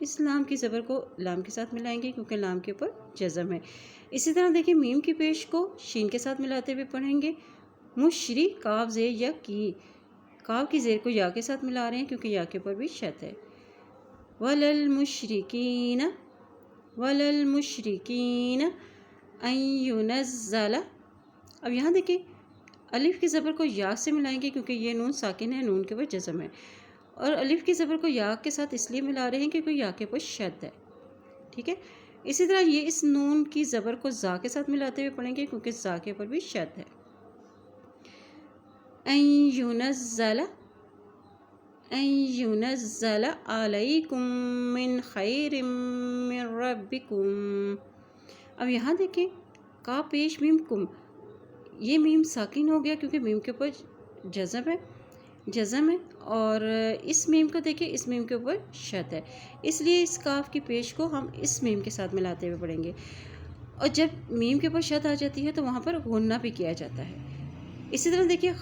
اس لام کی زبر کو لام کے ساتھ ملائیں گے کیونکہ لام کے اوپر جزم ہے۔ اسی طرح دیکھیں میم کی پیش کو شین کے ساتھ ملاتے ہوئے پڑھیں گے، مشری کاف زیر یا کی، کاف کی زیر کو یا کے ساتھ ملا رہے ہیں کیونکہ یا کے اوپر بھی شد ہے۔ وَلَلْمُشْرِكِينَ وَلَلْمُشْرِكِينَ أَن يُنَزَّلَ۔ اب یہاں دیکھیں الف کی زبر کو یا سے ملائیں گے کیونکہ یہ نون ساکن ہے، نون کے اوپر جزم ہے، اور الف کی زبر کو یا کے ساتھ اس لیے ملا رہے ہیں کیونکہ یا کے اوپر شد ہے، ٹھیک ہے۔ اسی طرح یہ اس نون کی زبر کو زا کے ساتھ ملاتے ہوئے پڑھیں گے کیونکہ زا کے اوپر بھی شد ہے۔ أن ينزل علیکم من خیر من ربکم۔ اب یہاں دیکھیں کا پیش میم کم، یہ میم ساکن ہو گیا کیونکہ میم کے اوپر جزم ہے اور اس میم کو دیکھیں اس میم کے اوپر شد ہے، اس لیے اس کاف کی پیش کو ہم اس میم کے ساتھ ملاتے ہوئے پڑھیں گے، اور جب میم کے اوپر شد آ جاتی ہے تو وہاں پر غنہ بھی کیا جاتا ہے۔ اسی طرح دیکھیے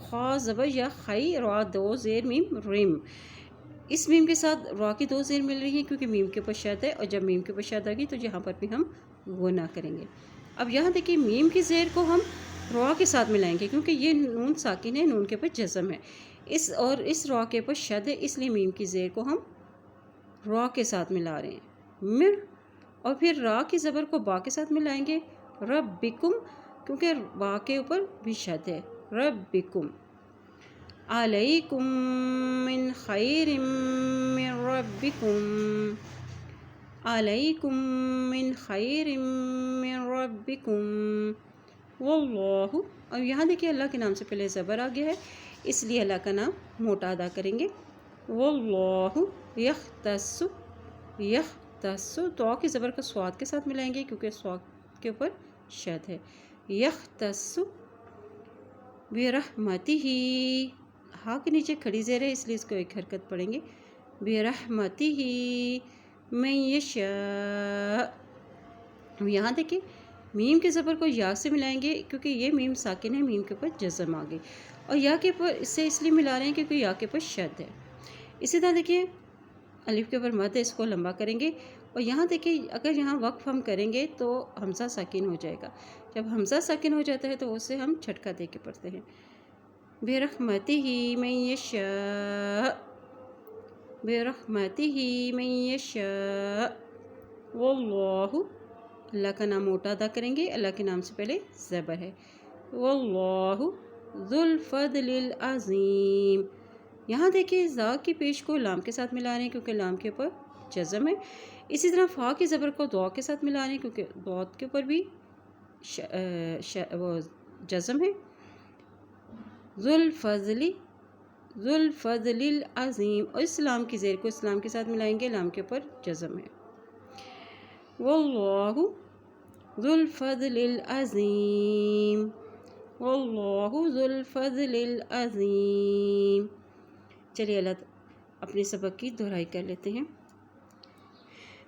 خا زبر یا خی را دو زیر میم رم، اس میم کے ساتھ را کی دو زیر مل رہی ہیں کیونکہ میم کے اوپر شد ہے، اور جب میم کے اوپر شد آ گئی تو یہاں پر بھی ہم غنہ کریں گے۔ اب یہاں دیکھیے میم کی زیر کو ہم را کے ساتھ ملائیں گے کیونکہ یہ نون ساکن ہے، نون کے اوپر جزم ہے، اس را کے اوپر شد ہے، اس لیے میم کی زیر کو ہم را کے ساتھ ملا رہے ہیں اور پھر را کی زبر کو با کے ساتھ ملائیں گے ربکم کیونکہ با کے اوپر بھی شد ہے، ربکم علیکم من خیر من ربکم، علیکم من خیر من ربکم واللہ۔ اب یہاں دیکھیں اللہ کے نام سے پہلے زبر آ گیا ہے، اس لیے اللہ کا نام موٹا ادا کریں گے، واللہ یختص تو کی زبر کو سواد کے ساتھ ملائیں گے کیونکہ سواد کے اوپر شد ہے، یختص برحمتہ، ہا کے نیچے کھڑی زیر ہے اس لیے اس کو ایک حرکت پڑھیں گے، برحمتہ من یشاء۔ یہاں دیکھیں میم کے زبر کو یا سے ملائیں گے کیونکہ یہ میم ساکن ہے، میم کے اوپر جزم آ گئی، اور یا کے اوپر اس سے اس لیے ملا رہے ہیں کیونکہ یا کے اوپر شد ہے۔ اسی طرح دیکھیں الف کے اوپر مد ہے، اس کو لمبا کریں گے، اور یہاں دیکھیں اگر یہاں وقف ہم کریں گے تو حمزہ ساکن ہو جائے گا، جب حمزہ ساکن ہو جاتا ہے تو اسے ہم چھٹکا دے کے پڑھتے ہیں، برحمتہ من یشاء، برحمتہ من یشاء واللہ، اللہ کا نام موٹا ادا کریں گے، اللہ کے نام سے پہلے زبر ہے، واللہ ذو الفضل العظیم۔ یہاں دیکھیں زا کی پیش کو لام کے ساتھ ملا رہے ہیں کیونکہ لام کے اوپر جزم ہے، اسی طرح فا کی زبر کو دو کے ساتھ ملا رہے ہیں کیونکہ دو کے اوپر بھی جزم ہے، ذو الفضل العظیم، اور اس لام کی زیر کو اس لام کے ساتھ ملائیں گے، لام کے اوپر جزم ہے، واللہ ذو الفضل العظیم، واللہ ذو الفضل العظیم۔ چلیے اللہ اپنے سبق کی دہرائی کر لیتے ہیں۔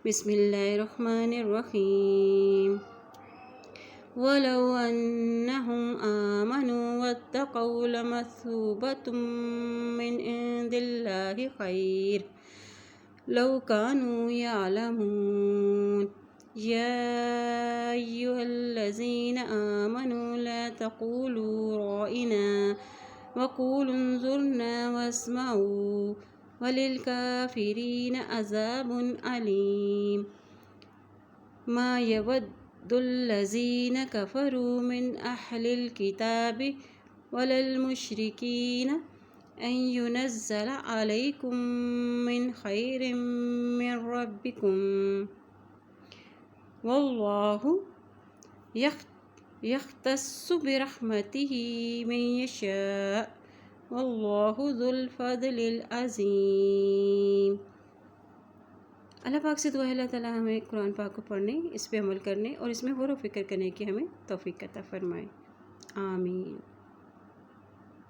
بسم اللہ الرحمن الرحیم، وَلَوْ أَنَّهُمْ آمَنُوا وَاتَّقَوْا لَمَثُوبَةٌ مِّنْ عِندِ اللَّهِ خَيْرٌ لَوْ كَانُوا يَعْلَمُونَ۔ يَا أَيُّهَا الَّذِينَ آمَنُوا لَا تَقُولُوا رَاعِنَا وَقُولُوا انظُرْنَا وَاسْمَعُوا وَلِلْكَافِرِينَ عَذَابٌ أَلِيمٌ۔ مَا يَوَدُّ الَّذِينَ كَفَرُوا مِنْ أَهْلِ الْكِتَابِ وَلَا الْمُشْرِكِينَ أَن يُنَزَّلَ عَلَيْكُم مِّنْ خَيْرٍ مِّن رَّبِّكُمْ وَاللَّهُ يَخْتَصُّ بِرَحْمَتِهِ مَن يَشَاءُ وَاللَّهُ ذُو الْفَضْلِ الْعَظِيمِ۔ اللہ پاک سے دعا ہے اللہ تعالیٰ ہمیں قرآن پاک کو پڑھنے، اس پہ عمل کرنے اور اس میں غور و فکر کرنے کی ہمیں توفیق عطا فرمائے، آمین۔